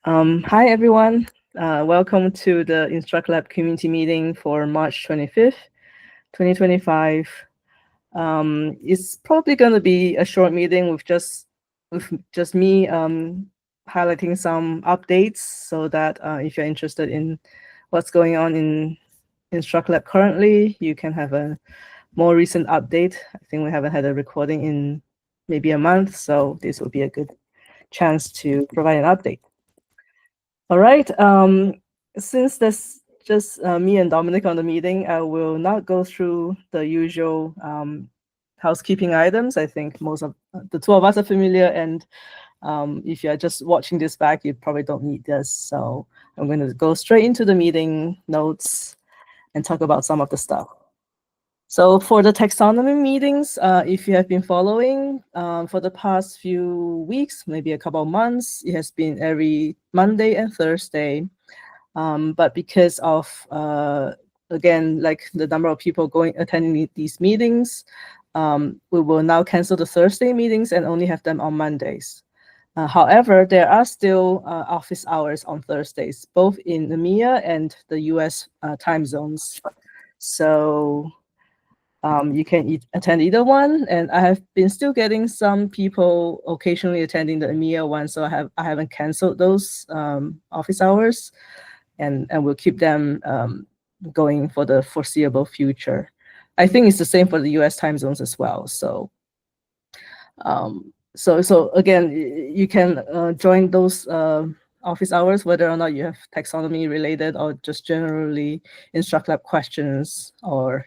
Hi, everyone. Welcome to the InstructLab community meeting for March 25th, 2025. It's probably going to be a short meeting with just me highlighting some updates so that if you're interested in what's going on in InstructLab currently, you can have a more recent update. I think we haven't had a recording in maybe a month, so this will be a good chance to provide an update. All right. Since there's just me and Dominic on the meeting, I will not go through the usual housekeeping items. I think most of the two of us are familiar, and if you're just watching this back, you probably don't need this. So I'm going to go straight into the meeting notes and talk about some of the stuff. So for the taxonomy meetings, if you have been following for the past few weeks, maybe a couple of months, it has been every Monday and Thursday. But because of, again, like the number of people attending these meetings, we will now cancel the Thursday meetings and only have them on Mondays. However, there are still office hours on Thursdays, both in EMEA and the US time zones. So you can attend either one, and I have been still getting some people occasionally attending the EMEA one, so I haven't canceled those office hours, and we'll keep them going for the foreseeable future. I think it's the same for the US time zones as well. So so again, you can join those office hours, whether or not you have taxonomy related or just generally InstructLab questions or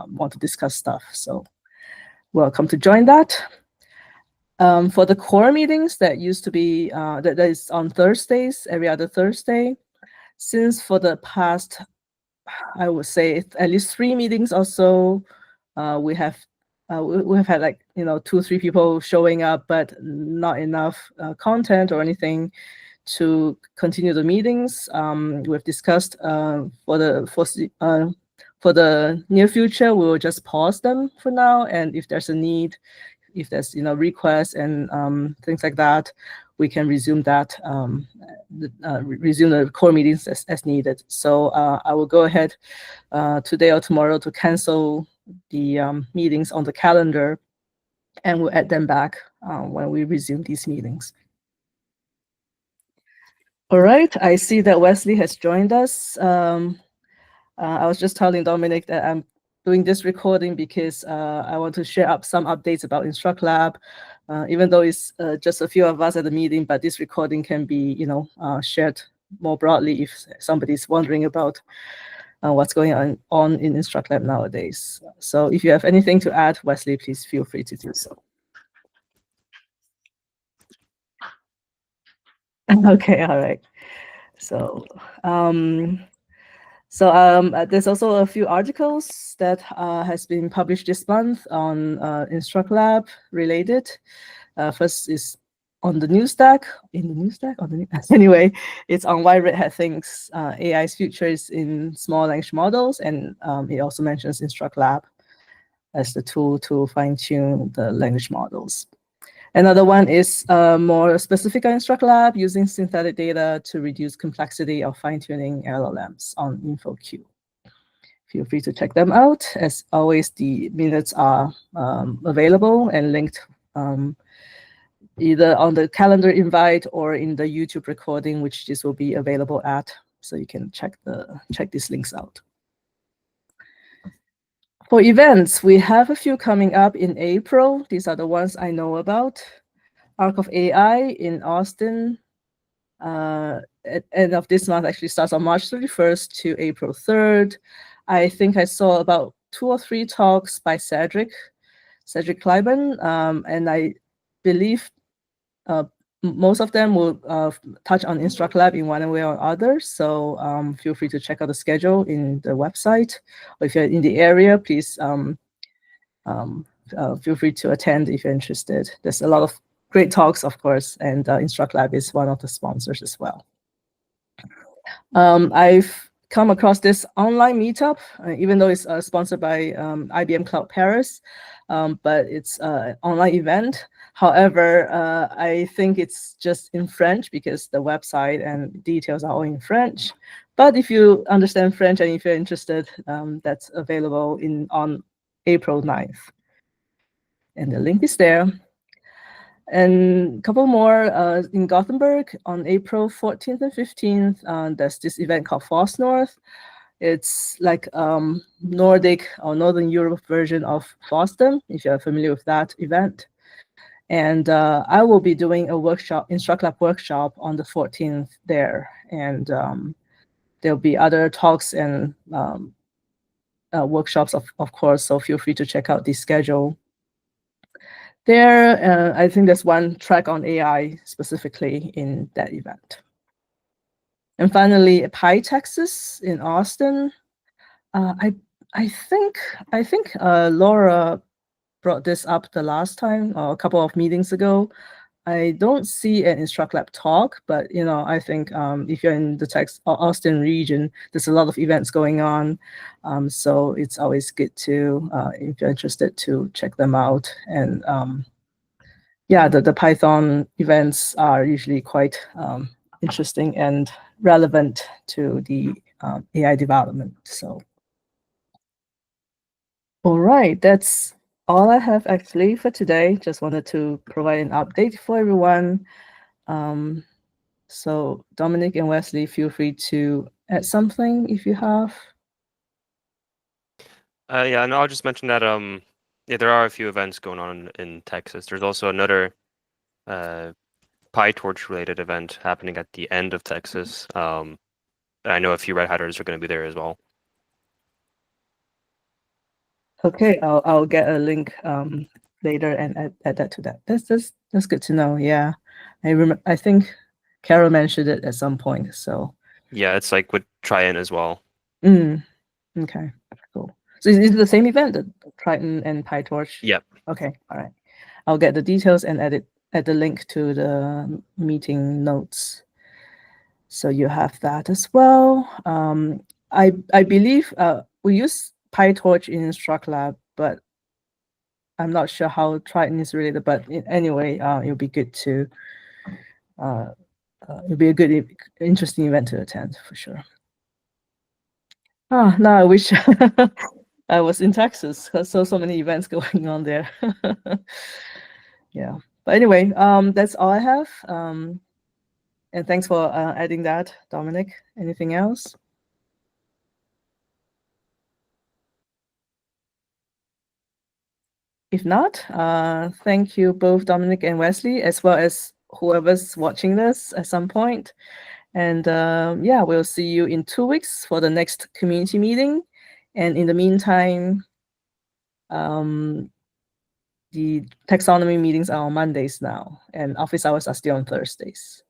want to discuss stuff. So welcome to join that. For the core meetings that used to be that is on Thursdays, every other Thursday, since for the past, I would say at least 3 meetings or so, we have had like 2 or 3 people showing up, but not enough content or anything to continue the meetings. We've discussed for the near future, we will just pause them for now, and if there's a need, if there's requests and things like that, we can resume that, resume the core meetings as needed. So I will go ahead today or tomorrow to cancel the meetings on the calendar, and we'll add them back when we resume these meetings. All right, I see that Wesley has joined us. I was just telling Dominic that I'm doing this recording because I want to share up some updates about InstructLab, even though it's just a few of us at the meeting, but this recording can be, shared more broadly if somebody's wondering about what's going on in InstructLab nowadays. So if you have anything to add, Wesley, please feel free to do so. Okay, all right. So there's also a few articles that has been published this month on InstructLab related. First is on the news stack. Anyway, it's on why Red Hat thinks AI's future is in small language models, and it also mentions InstructLab as the tool to fine-tune the language models. Another one is more specific on InstructLab, using synthetic data to reduce complexity of fine-tuning LLMs on InfoQ. Feel free to check them out. As always, the minutes are available and linked either on the calendar invite or in the YouTube recording, which this will be available at. So you can check these links out. For events, we have a few coming up in April. These are the ones I know about. Arc of AI in Austin at end of this month, actually starts on March 31st to April 3rd. I think I saw about 2 or 3 talks by Cedric Kleiben, and I believe most of them will touch on InstructLab in one way or other. So feel free to check out the schedule in the website. Or if you're in the area, please feel free to attend if you're interested. There's a lot of great talks, of course, and InstructLab is one of the sponsors as well. I've come across this online meetup, even though it's sponsored by IBM Cloud Paris. but it's an online event. However, I think it's just in French because the website and details are all in French. But if you understand French and if you're interested, that's available on April 9th. And the link is there. And a couple more in Gothenburg on April 14th and 15th. There's this event called Force North. It's like Nordic or Northern Europe version of FOSDEM, if you're familiar with that event. And I will be doing a workshop, InstructLab workshop on the 14th there. And there'll be other talks and workshops, of course, so feel free to check out the schedule. There, I think there's one track on AI specifically in that event. And finally, Pi Texas in Austin. I think Laura brought this up the last time, or a couple of meetings ago. I don't see an InstructLab talk, but I think if you're in the Austin region, there's a lot of events going on, so it's always good to, if you're interested, to check them out. And yeah, the Python events are usually quite interesting and relevant to the AI development. So, all right, that's all I have actually for today. Just wanted to provide an update for everyone. So Dominic and Wesley, feel free to add something if you have. Yeah, no, I'll just mention that yeah, there are a few events going on in Texas. There's also another PyTorch related event happening at the end of Texas. I know a few Red Hatters are going to be there as well. Okay, I'll get a link later and add that to that. That's good to know. Yeah, I think Carol mentioned it at some point. So yeah, it's like with Triton as well. Okay, cool. So is it the same event, the Triton and PyTorch? Yep. Okay, all right. I'll get the details and add the link to the meeting notes. So you have that as well. I believe we use PyTorch in InstructLab, but I'm not sure how Triton is related. But anyway, it'll be good to it'll be a good, interesting event to attend for sure. Now I wish I was in Texas because so many events going on there. Yeah, but anyway, that's all I have. And thanks for adding that, Dominic. Anything else? If not, thank you both, Dominic and Wesley, as well as whoever's watching this at some point. And yeah, we'll see you in 2 weeks for the next community meeting. And in the meantime, the taxonomy meetings are on Mondays now, and office hours are still on Thursdays.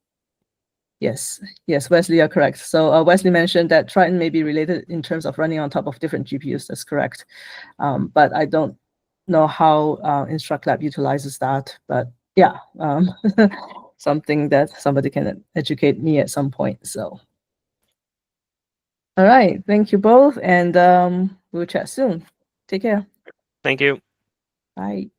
Yes, Wesley, you're correct. So Wesley mentioned that Triton may be related in terms of running on top of different GPUs. That's correct. But I don't know how InstructLab utilizes that. But yeah, something that somebody can educate me at some point. So, all right, thank you both, and we'll chat soon. Take care. Thank you. Bye.